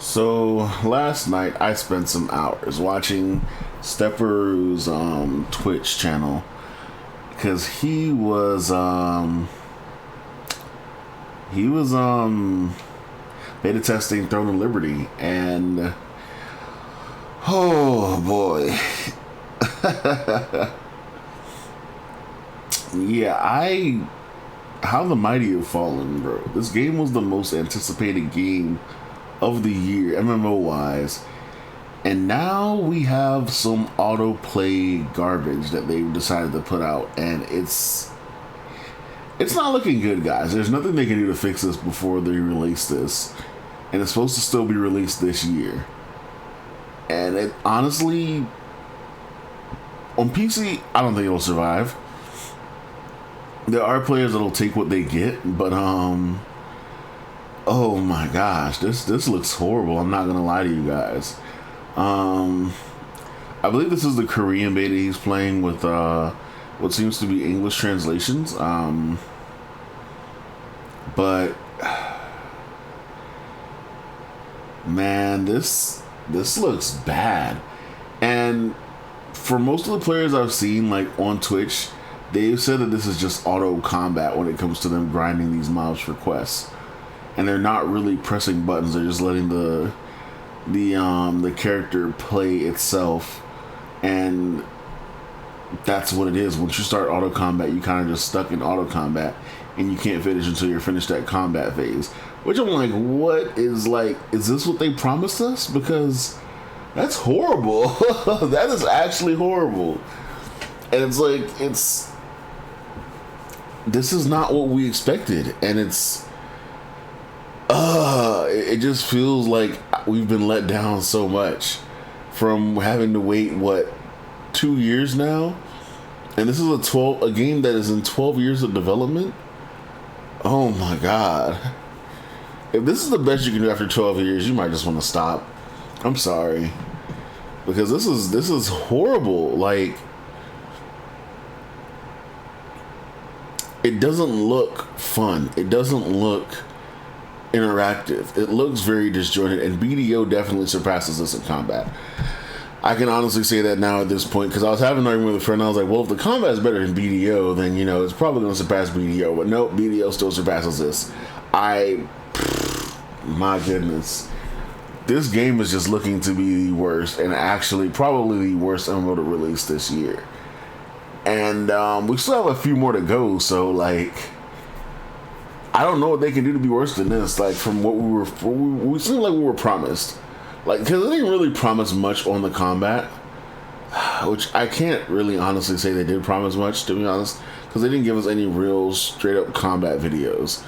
So last night I spent some hours watching Stepperu's Twitch channel because he was beta testing Throne of Liberty, and oh boy. Yeah, I how the mighty have fallen, bro. This game was the most anticipated game of the year, MMO wise. And now we have some autoplay garbage that they've decided to put out, and it's not looking good, guys. There's nothing they can do to fix this before they release this. And it's supposed to still be released this year. And it honestly, on PC, I don't think it'll survive. There are players that'll take what they get, but oh my gosh, this looks horrible. I'm not gonna lie to you guys. I believe this is the Korean beta he's playing with what seems to be English translations. But man, this looks bad. And for most of the players I've seen, like on Twitch, they've said that this is just auto combat when it comes to them grinding these mobs for quests, and they're not really pressing buttons. They're just letting the character play itself, and that's what it is. Once you start auto combat, you kind of just stuck in auto combat, and you can't finish until you're finished that combat phase. Which I'm like, what is this what they promised us? Because that's horrible. That is actually horrible. And it's like, this is not what we expected, and it just feels like we've been let down so much from having to wait 2 years now, and this is a game that is in 12 years of development. Oh my god. If this is the best you can do after 12 years, you might just want to stop. I'm sorry, because this is horrible. Like, it doesn't look fun. It doesn't look interactive. It looks very disjointed, and BDO definitely surpasses this in combat. I can honestly say that now at this point, because I was having an argument with a friend. I was like, well, if the combat is better than BDO, then it's probably going to surpass BDO. But no, BDO still surpasses this. My goodness, this game is just looking to be the worst, and actually probably the worst MMO to release this year. And we still have a few more to go, so I don't know what they can do to be worse than this. Like, from what we seemed like we were promised. Like, because they didn't really promise much on the combat, which I can't really honestly say they did promise much, to be honest, because they didn't give us any real straight up combat videos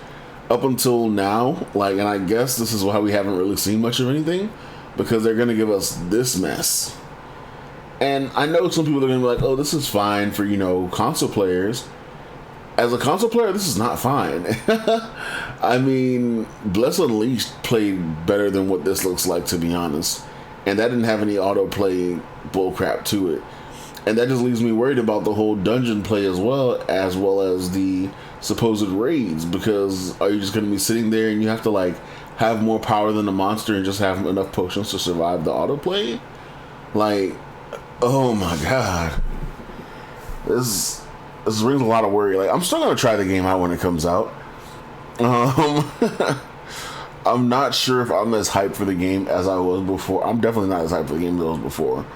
up until now. Like, and I guess this is why we haven't really seen much of anything, because they're gonna give us this mess. And I know some people are gonna be like, "Oh, this is fine for console players." As a console player, this is not fine. I mean, Bless Unleashed played better than what this looks like, to be honest. And that didn't have any autoplay bullcrap to it. And that just leaves me worried about the whole dungeon play as well as the supposed raids. Because are you just going to be sitting there and you have to have more power than the monster and just have enough potions to survive the autoplay? Like, oh my god. This brings a lot of worry. Like, I'm still gonna try the game out when it comes out. I'm not sure if I'm as hyped for the game as I was before. I'm definitely not as hyped for the game as I was before.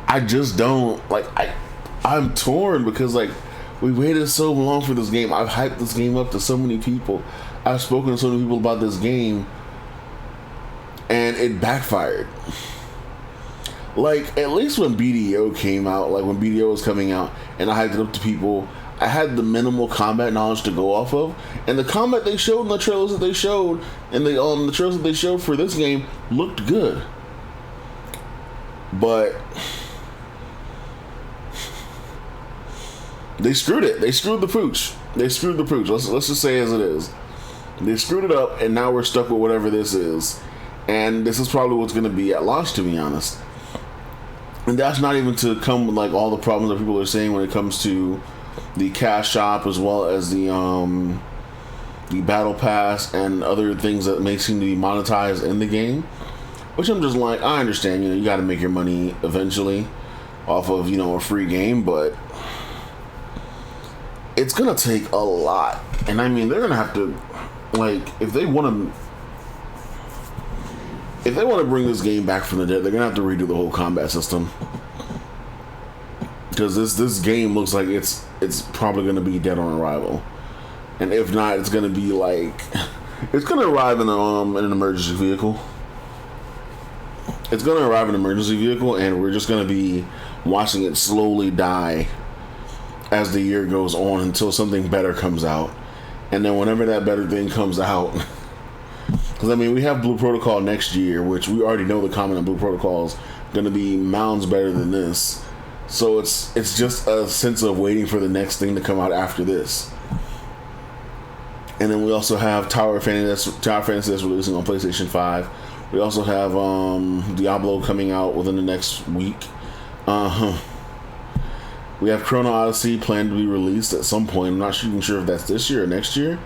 I just don't I'm torn because we waited so long for this game. I've hyped this game up to so many people. I've spoken to so many people about this game, and it backfired. Like, at least when BDO came out, when BDO was coming out, and I hyped it up to people, I had the minimal combat knowledge to go off of, and the combat they showed in the trailers that they showed, and the trailers that they showed for this game looked good. But they screwed it. They screwed the pooch. Let's just say as it is. They screwed it up, and now we're stuck with whatever this is. And this is probably what's going to be at launch, to be honest. And that's not even to come with like all the problems that people are saying when it comes to the cash shop, as well as the battle pass and other things that may seem to be monetized in the game. Which I'm just like, I understand, you got to make your money eventually off of, a free game, but it's gonna take a lot. And I mean, they're gonna have to, like, if they want to bring this game back from the dead, they're gonna have to redo the whole combat system, because this game looks like it's probably gonna be dead on arrival. And if not, it's gonna be like, it's gonna arrive in an emergency vehicle. It's gonna arrive in an emergency vehicle, and we're just gonna be watching it slowly die as the year goes on until something better comes out. And then whenever that better thing comes out, because I mean, we have Blue Protocol next year, which we already know the comment on Blue Protocol is going to be mounds better than this. So it's just a sense of waiting for the next thing to come out after this. And then we also have Tower Fantasy that's releasing on PlayStation 5. We also have Diablo coming out within the next week. We have Chrono Odyssey planned to be released at some point. I'm not even sure if that's this year or next year.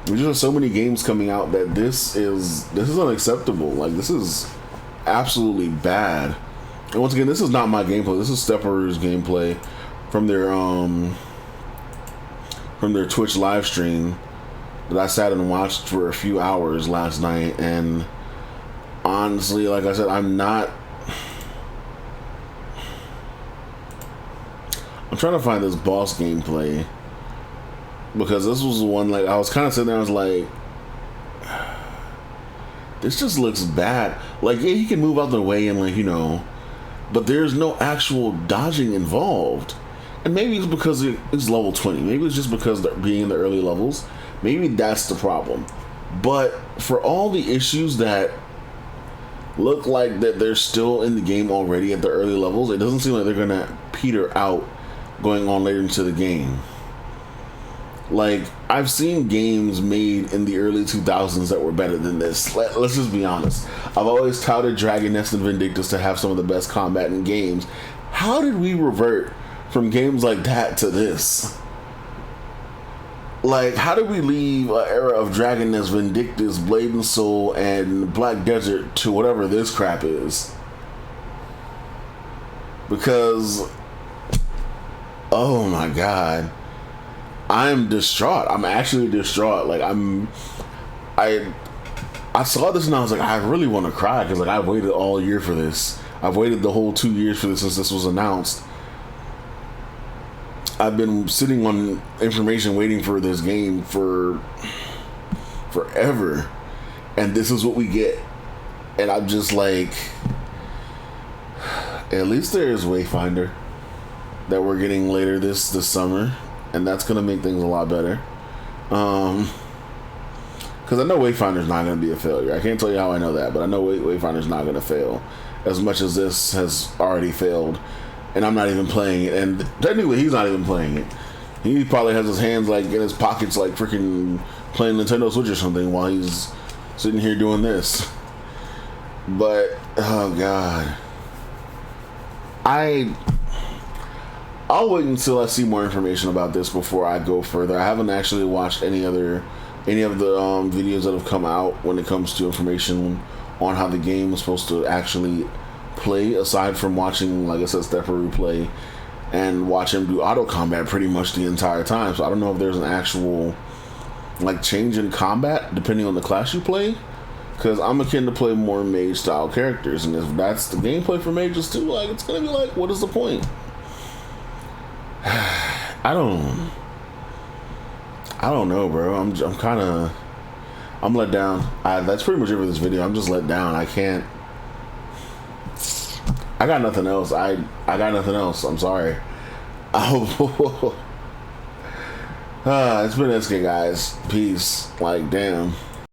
There's just so many games coming out that this is unacceptable. Like, this is absolutely bad. And once again, this is not my gameplay. This is Steppero's gameplay from their Twitch live stream that I sat and watched for a few hours last night. And honestly, like I said, I'm trying to find this boss gameplay, because this was the one, like, I was kind of sitting there, I was like, this just looks bad. Like, yeah, he can move out the way and, like, but there's no actual dodging involved. And maybe it's because it's level 20. Maybe it's just because they're being in the early levels. Maybe that's the problem. But for all the issues that look like that they're still in the game already at the early levels, it doesn't seem like they're gonna peter out going on later into the game. Like, I've seen games made in the early 2000s that were better than this. Let's just be honest. I've always touted Dragon Nest and Vindictus to have some of the best combat in games. How did we revert from games like that to this? Like, how did we leave an era of Dragon Nest, Vindictus, Blade and Soul, and Black Desert to whatever this crap is? Because, oh my god, I'm distraught. I'm actually distraught. Like, I saw this and I was like, I really want to cry, because, like, I waited all year for this. I've waited the whole 2 years for this since this was announced. I've been sitting on information waiting for this game for forever, and this is what we get. And I'm just like, at least there is Wayfinder that we're getting later this summer, and that's gonna make things a lot better. Because I know Wayfinder's not gonna be a failure. I can't tell you how I know that, but I know Wayfinder's not gonna fail as much as this has already failed. And I'm not even playing it, and technically he's not even playing it. He probably has his hands like in his pockets, like freaking playing Nintendo Switch or something while he's sitting here doing this. But oh god, I'll wait until I see more information about this before I go further. I haven't actually watched any of the videos that have come out when it comes to information on how the game is supposed to actually play, aside from watching, like I said, Stepperoo play and watch him do auto combat pretty much the entire time. So I don't know if there's an actual like change in combat depending on the class you play, because I'm akin to play more mage style characters, and if that's the gameplay for mages too, like, it's gonna be like, what is the point? I don't know, bro. I'm let down. That's pretty much it for this video. I'm just let down. I got nothing else. I got nothing else. I'm sorry. It's been SK, guys. Peace. Like, damn.